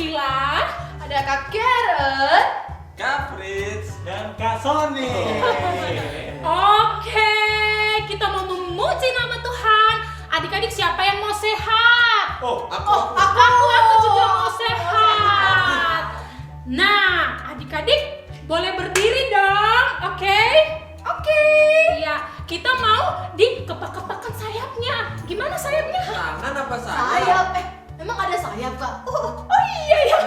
Akila, ada Kak Karen, Kak Fritz, dan Kak Sony. Oke, kita mau memuji nama Tuhan. Adik-adik siapa yang mau sehat? Aku juga mau sehat. Nah, adik-adik boleh berdiri dong, oke? Oke. Iya, kita mau dikepak-kepakan sayapnya. Gimana sayapnya? tangan apa Sayap, emang ada sayap kak? Oh iya ya.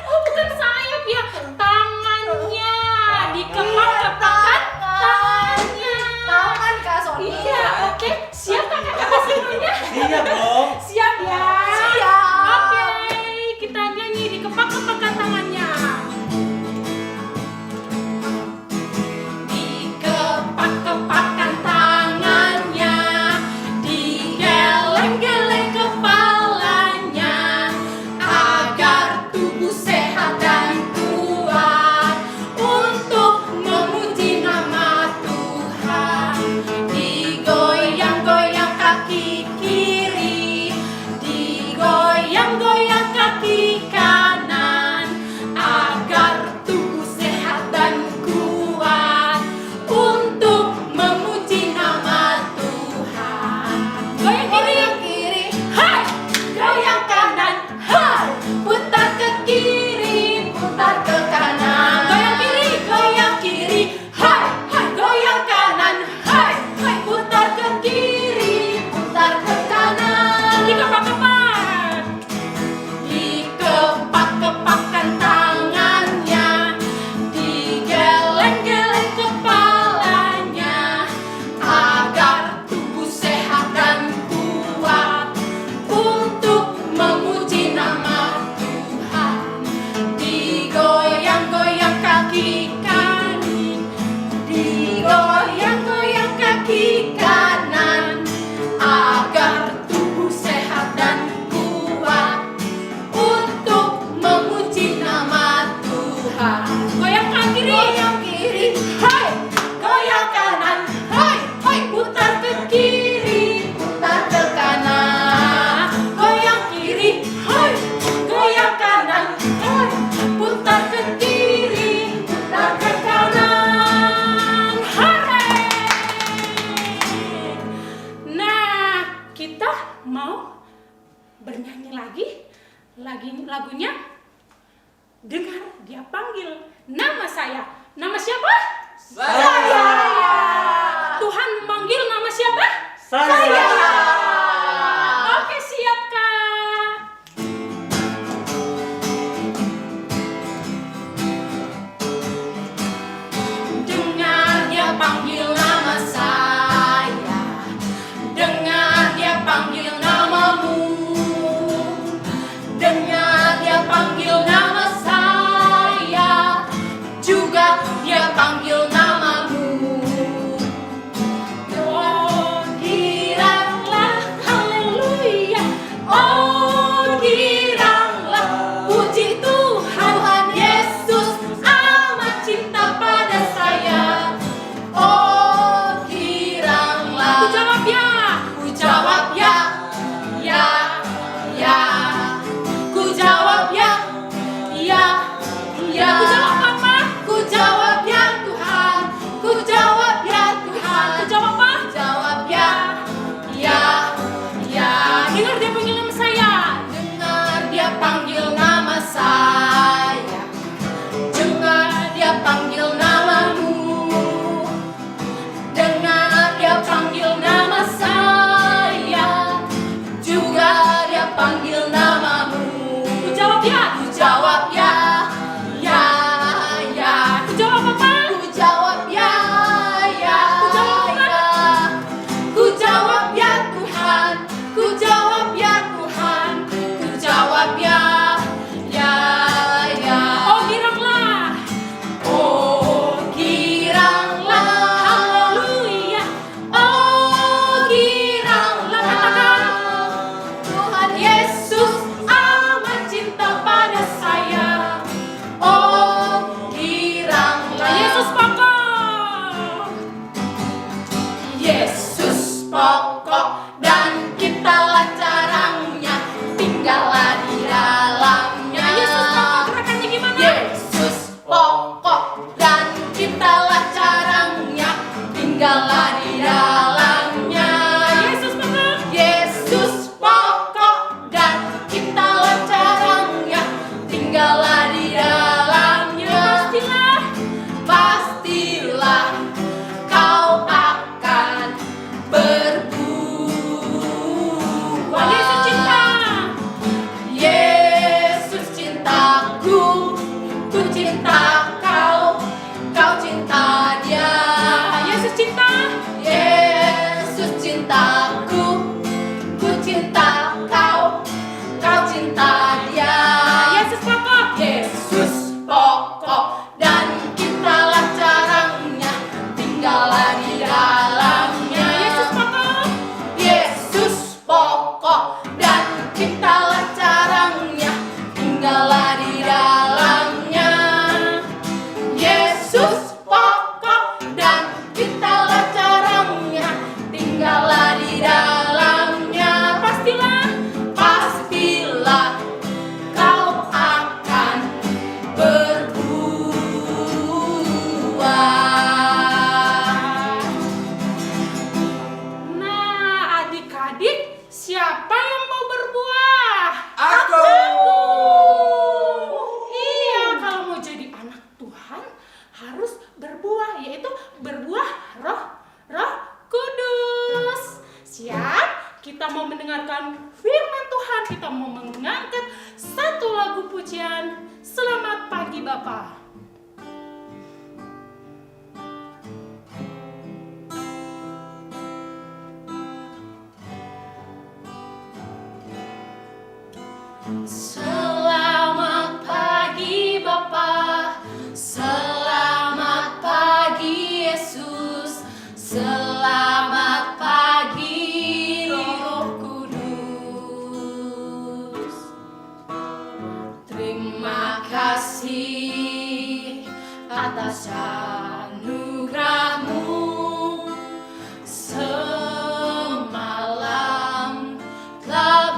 Oh bukan sayap ya, tangannya. Dikepak-kepakan tangannya. Tangan kak Sony. Iya, oke. Siap kan kakak semuanya? Siap dong. Siap ya? Siap. Oke, kita nyanyi dikepak-kepakan tangannya. Dikepak-kepakan tangannya, digeleng-geleng kepalanya, agar tubuh sehat dan kuat untuk memuji nama Tuhan. Digoyang-goyang kaki kiri, digoyang-goyang kaki kanan, agar tubuh sehat dan kuat untuk memuji nama Tuhan. Goyang kiri, hai, goyang kanan, hai, putar ke kiri, putar ke kanan. Goyang kiri, hai, hai, goyang kanan, hai, hai, putar ke kiri, putar ke kanan. Dikepak-kepak. Dikepak-kepakan tangannya, digeleng-geleng kepalanya, agar tubuh sehat dan kuat untuk memuji nama Tuhan. Digoyang-goyang kaki kiri, digoyang-goyang kaki kanan, agar tubuh sehat dan kuat untuk memuji nama Tuhan. Goyang kiri, hai, goyang kanan, hai, hai, putar ke kiri, putar ke kanan. Goyang kiri, hai, goyang kanan, hai, putar ke kiri, putar ke kanan. Hore! Nah, kita mau bernyanyi lagi lagunya Dengar Dia Panggil Nama Saya. Nama siapa? Saya. Tuhan memanggil nama siapa? Saya. Oke, siap Kak. Dengar Dia panggil nama saya, dengar Dia panggil namamu, dengar Dia panggil nama saya, juga Dia panggil namamu. Oh, kira harus berbuah, yaitu berbuah Roh Kudus. Siap? Kita mau mendengarkan firman Tuhan, kita mau mengangkat satu lagu pujian. Selamat pagi Bapa. Selamat pagi Bapa, selamat pagi Yesus, selamat pagi Roh Kudus. Terima kasih atas anugerah-Mu. Semalam telah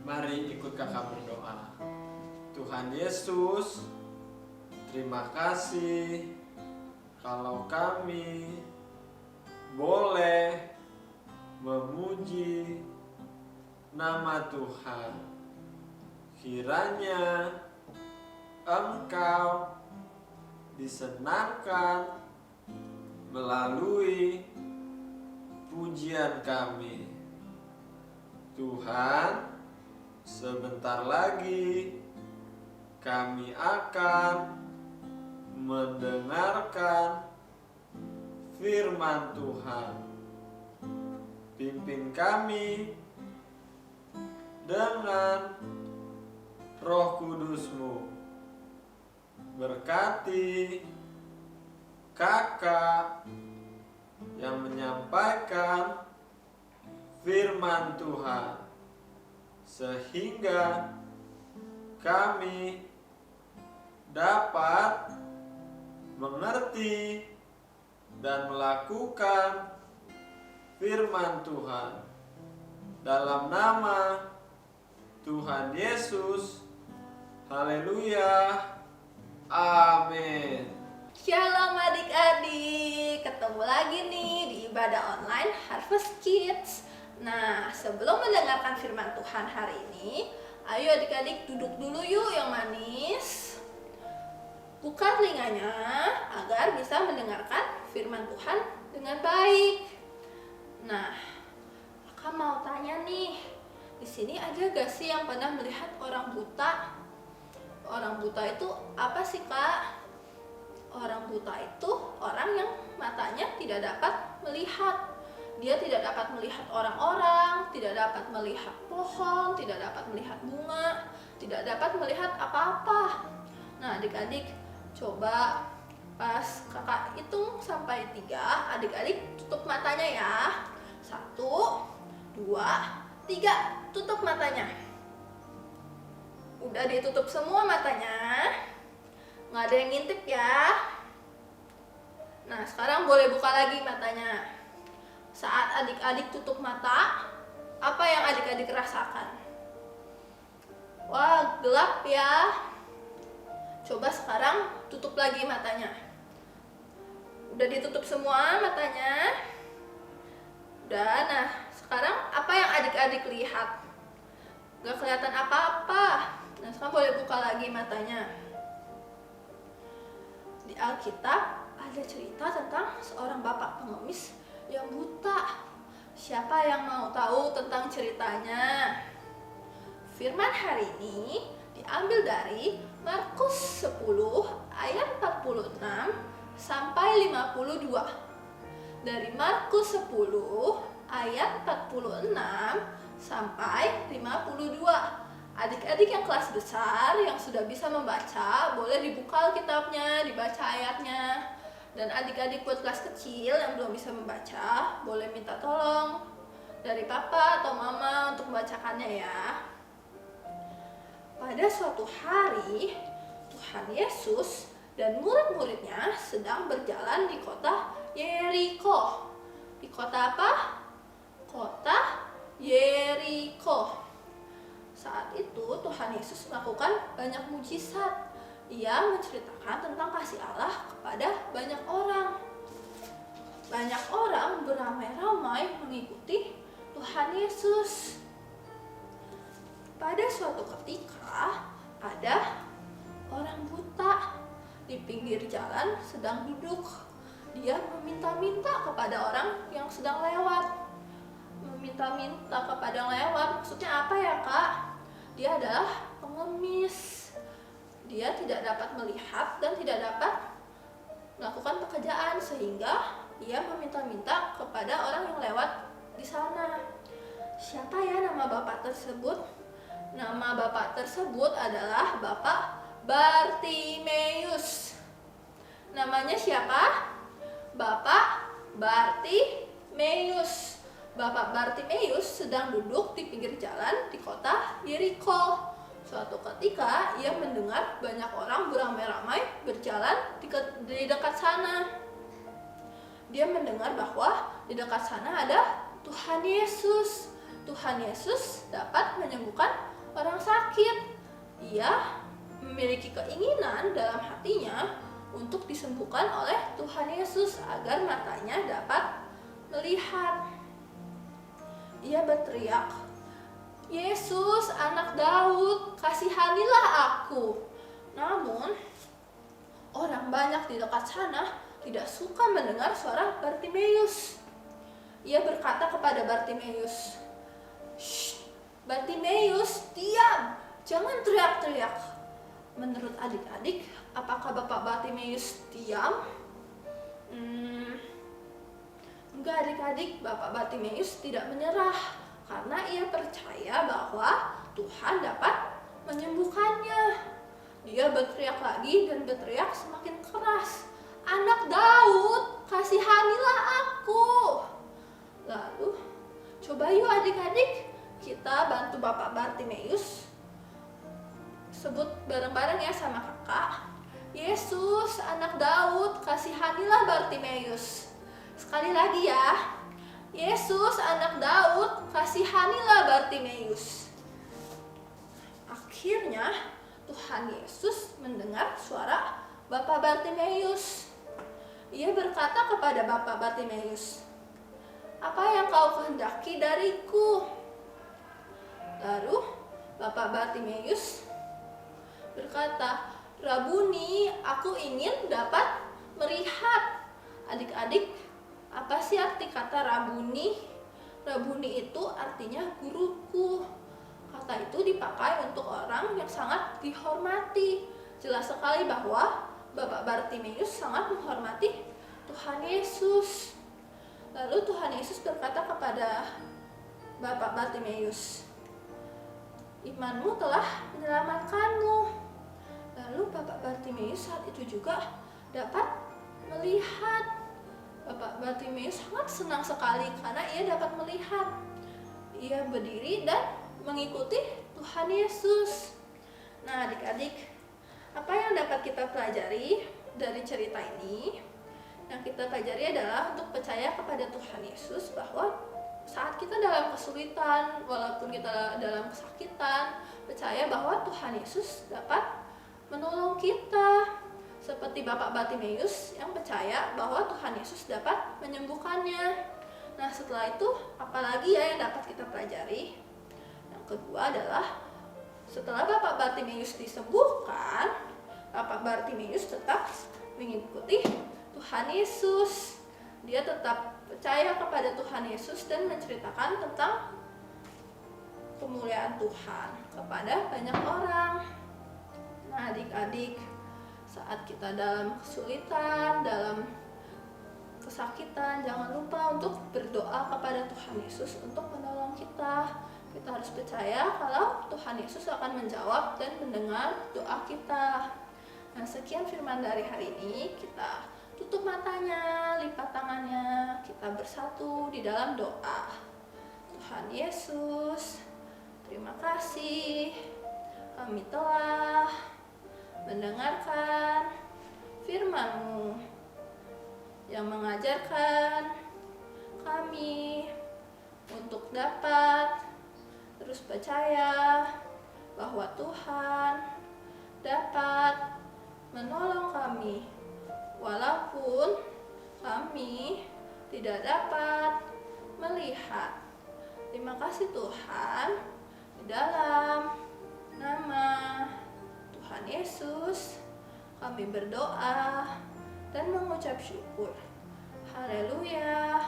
Mari ikut kakak berdoa. Tuhan Yesus, terima kasih kalau kami boleh memuji nama Tuhan. Kiranya Engkau disenangkan melalui pujian kami. Tuhan, sebentar lagi kami akan mendengarkan firman Tuhan. Pimpin kami dengan Roh Kudus-Mu. Berkati kakak yang menyampaikan firman Tuhan, sehingga kami dapat mengerti dan melakukan firman Tuhan. Dalam nama Tuhan Yesus, haleluya, amin. Shalom adik-adik, ketemu lagi nih di ibadah online Harvest Kids. Nah, sebelum mendengarkan firman Tuhan hari ini, ayo adik-adik duduk dulu yuk yang manis. Buka telinganya agar bisa mendengarkan firman Tuhan dengan baik. Nah, Kakak mau tanya nih, di sini ada gak sih yang pernah melihat orang buta? Orang buta itu apa sih, Kak? Orang buta itu orang yang matanya tidak dapat melihat. Dia tidak dapat melihat orang-orang, tidak dapat melihat pohon, tidak dapat melihat bunga, tidak dapat melihat apa-apa. Nah, adik-adik coba pas kakak hitung sampai 3, adik-adik tutup matanya ya. 1, 2, 3, tutup matanya. Udah ditutup semua matanya, nggak ada yang ngintip ya. Nah, sekarang boleh buka lagi matanya. Saat adik-adik tutup mata, apa yang adik-adik rasakan? Wah, gelap ya. Coba sekarang tutup lagi matanya. Udah ditutup semua matanya? Udah, nah sekarang apa yang adik-adik lihat? Gak kelihatan apa-apa. Nah, sekarang boleh buka lagi matanya. Di Alkitab ada cerita tentang seorang bapak pengemis yang buta. Siapa yang mau tahu tentang ceritanya? Firman hari ini diambil dari Markus 10 ayat 46 sampai 52. Dari Markus 10 ayat 46 sampai 52. Adik-adik yang kelas besar yang sudah bisa membaca, boleh dibuka Alkitabnya, dibaca ayatnya. Dan adik-adik buat kelas kecil yang belum bisa membaca, boleh minta tolong dari papa atau mama untuk membacakannya ya. Pada suatu hari, Tuhan Yesus dan murid-muridnya sedang berjalan di kota Yeriko. Di kota apa? Kota Yeriko. Saat itu Tuhan Yesus melakukan banyak mujizat. Ia menceritakan tentang kasih Allah kepada banyak orang. Banyak orang beramai-ramai mengikuti Tuhan Yesus. Pada suatu ketika ada orang buta di pinggir jalan sedang duduk. Dia meminta-minta kepada orang yang sedang lewat. Meminta-minta kepada yang lewat, maksudnya apa ya kak? Dia adalah pengemis. Dia tidak dapat melihat dan tidak dapat melakukan pekerjaan, sehingga dia meminta-minta kepada orang yang lewat di sana. Siapa ya nama bapak tersebut? Nama bapak tersebut adalah Bapak Bartimeus. Namanya siapa? Bapak Bartimeus. Bapak Bartimeus sedang duduk di pinggir jalan di kota Yeriko. Suatu ketika ia mendengar banyak orang beramai-ramai berjalan di dekat sana. Dia mendengar bahwa di dekat sana ada Tuhan Yesus. Tuhan Yesus dapat menyembuhkan orang sakit. Ia memiliki keinginan dalam hatinya untuk disembuhkan oleh Tuhan Yesus agar matanya dapat melihat. Ia berteriak, "Yesus, anak Daud, kasihanilah aku." Namun, orang banyak di dekat sana tidak suka mendengar suara Bartimeus. Ia berkata kepada Bartimeus, "Shh, Bartimeus, diam, jangan teriak-teriak." Menurut adik-adik, apakah Bapak Bartimeus diam? Enggak adik-adik, Bapak Bartimeus tidak menyerah karena ia percaya bahwa Tuhan dapat menyembuhkannya. Dia berteriak lagi dan berteriak semakin keras, "Anak Daud, kasihanilah aku." Lalu, coba yuk adik-adik, kita bantu Bapak Bartimeus. Sebut bareng-bareng ya sama kakak. "Yesus, anak Daud, kasihanilah Bartimeus." Sekali lagi ya. "Yesus, anak Daud, kasihanilah Bartimeus." Akhirnya Tuhan Yesus mendengar suara Bapak Bartimeus. Ia berkata kepada Bapak Bartimeus, "Apa yang kau kehendaki dariku?" Lalu Bapak Bartimeus berkata, "Rabuni, aku ingin dapat melihat." Adik-adik, apa sih arti kata Rabuni? Rabuni itu artinya guruku. Kata itu dipakai untuk orang yang sangat dihormati. Jelas sekali bahwa Bapak Bartimeus sangat menghormati Tuhan Yesus. Lalu Tuhan Yesus berkata kepada Bapak Bartimeus, imanmu telah menyelamatkanmu. Lalu Bapak Bartimeus saat itu juga dapat melihat. Bapak Bartimeus sangat senang sekali karena ia dapat melihat. Ia berdiri dan mengikuti Tuhan Yesus. Nah, adik-adik, apa yang dapat kita pelajari dari cerita ini? Yang kita pelajari adalah untuk percaya kepada Tuhan Yesus, bahwa saat kita dalam kesulitan, walaupun kita dalam kesakitan, percaya bahwa Tuhan Yesus dapat menolong kita. Seperti Bapak Bartimeus yang percaya bahwa Tuhan Yesus dapat menyembuhkannya. Nah, setelah itu apalagi ya yang dapat kita pelajari? Yang kedua adalah setelah Bapak Bartimeus disembuhkan, Bapak Bartimeus tetap mengikuti Tuhan Yesus. Dia tetap percaya kepada Tuhan Yesus dan menceritakan tentang kemuliaan Tuhan kepada banyak orang. Nah, adik-adik, saat kita dalam kesulitan, dalam kesakitan, jangan lupa untuk berdoa kepada Tuhan Yesus untuk menolong kita. Kita harus percaya kalau Tuhan Yesus akan menjawab dan mendengar doa kita. Nah, sekian firman dari hari ini. Kita tutup matanya, lipat tangannya, kita bersatu di dalam doa. Tuhan Yesus, terima kasih kami telah mendengarkan firman-Mu yang mengajarkan kami untuk dapat terus percaya bahwa Tuhan dapat menolong kami walaupun kami tidak dapat melihat. Terima kasih Tuhan, di dalam nama Tuhan Yesus kami berdoa dan mengucap syukur. Haleluya,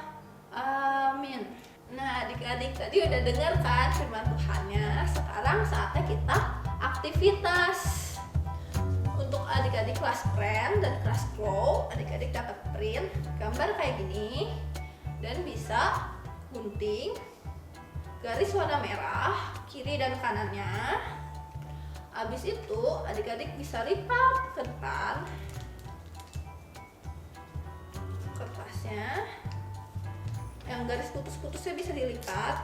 amin. Nah, adik-adik tadi udah dengar kan firman Tuhannya. Sekarang saatnya kita aktivitas. Untuk adik-adik kelas Pren dan kelas Pro, adik-adik dapat print gambar kayak gini dan bisa gunting garis warna merah kiri dan kanannya. Habis itu adik-adik bisa lipat ke depan kertasnya. Yang garis putus-putusnya bisa dilipat.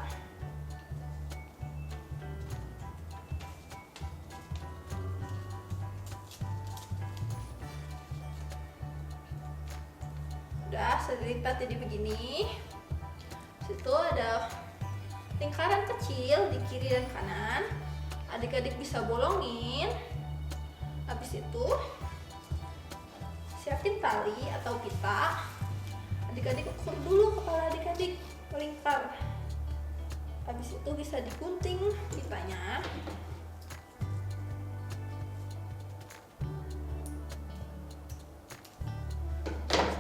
Udah, sudah dilipat jadi begini. Situ ada lingkaran kecil di kiri dan kanan. Adik-adik bisa bolongin. Habis itu siapin tali atau pita. Adik-adik ukur dulu kepala adik-adik melingkar. Habis itu bisa digunting pitanya.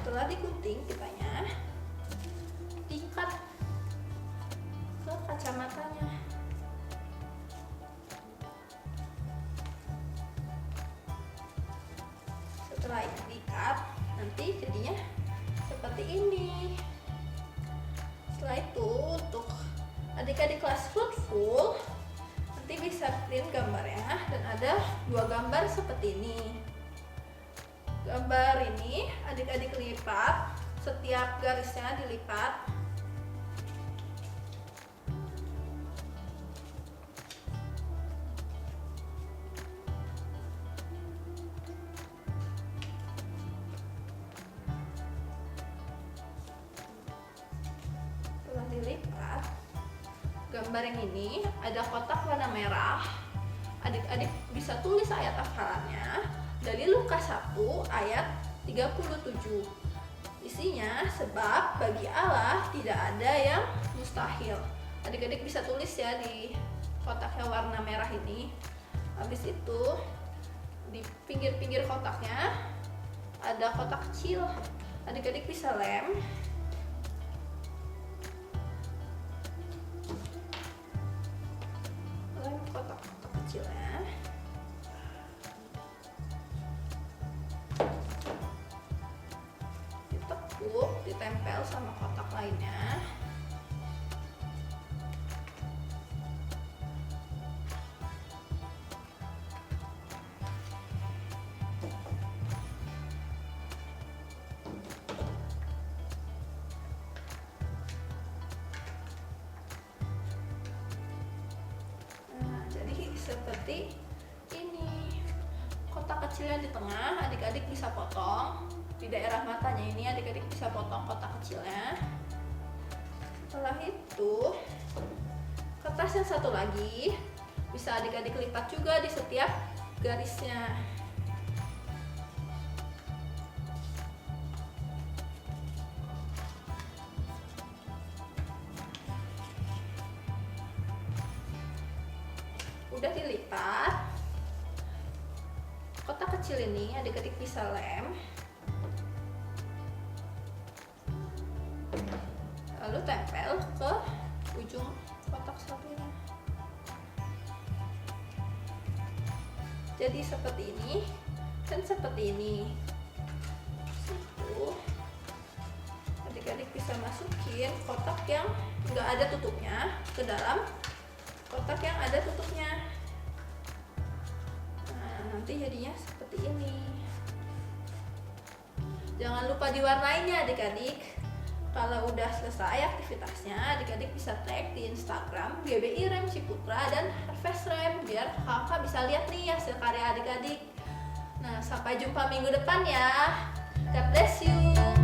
Setelah digunting pitanya, diikat ke kacamatanya. Setelah itu diikat, nanti jadinya seperti ini. Setelah itu untuk adik-adik kelas fruitful nanti bisa print gambarnya dan ada 2 gambar seperti ini. Gambar ini adik-adik lipat, setiap garisnya dilipat. Setelah dilipat, gambar yang ini ada kotak warna merah. Adik-adik bisa tulis ayat hafalannya dari Lukas 1 ayat 37. Isinya, sebab bagi Allah tidak ada yang mustahil. Adik-adik bisa tulis ya di kotaknya warna merah ini. Habis itu di pinggir-pinggir kotaknya ada kotak kecil. Adik-adik bisa lem. Lem kotak-kotak kecilnya. Ditekuk, ditempel sama kotak lainnya. seperti ini. Kotak kecilnya di tengah, adik-adik bisa potong. Di daerah matanya ini adik-adik bisa potong kotak kecilnya. Setelah itu, kertas yang satu lagi bisa adik-adik lipat juga di setiap garisnya. Udah dilipat, kotak kecil ini adik-adik bisa lem, lalu tempel ke ujung kotak satunya. Jadi seperti ini dan seperti ini. Situ adik-adik bisa masukin kotak yang nggak ada tutupnya ke dalam kotak yang ada tutupnya. Nah, nanti jadinya seperti ini. Jangan lupa diwarnainya adik-adik. Kalau udah selesai aktivitasnya, adik-adik bisa tag di Instagram GBI Rem Ciputra dan Harvest Rem biar kakak bisa lihat nih hasil karya adik-adik. Nah, sampai jumpa minggu depan ya. God bless you.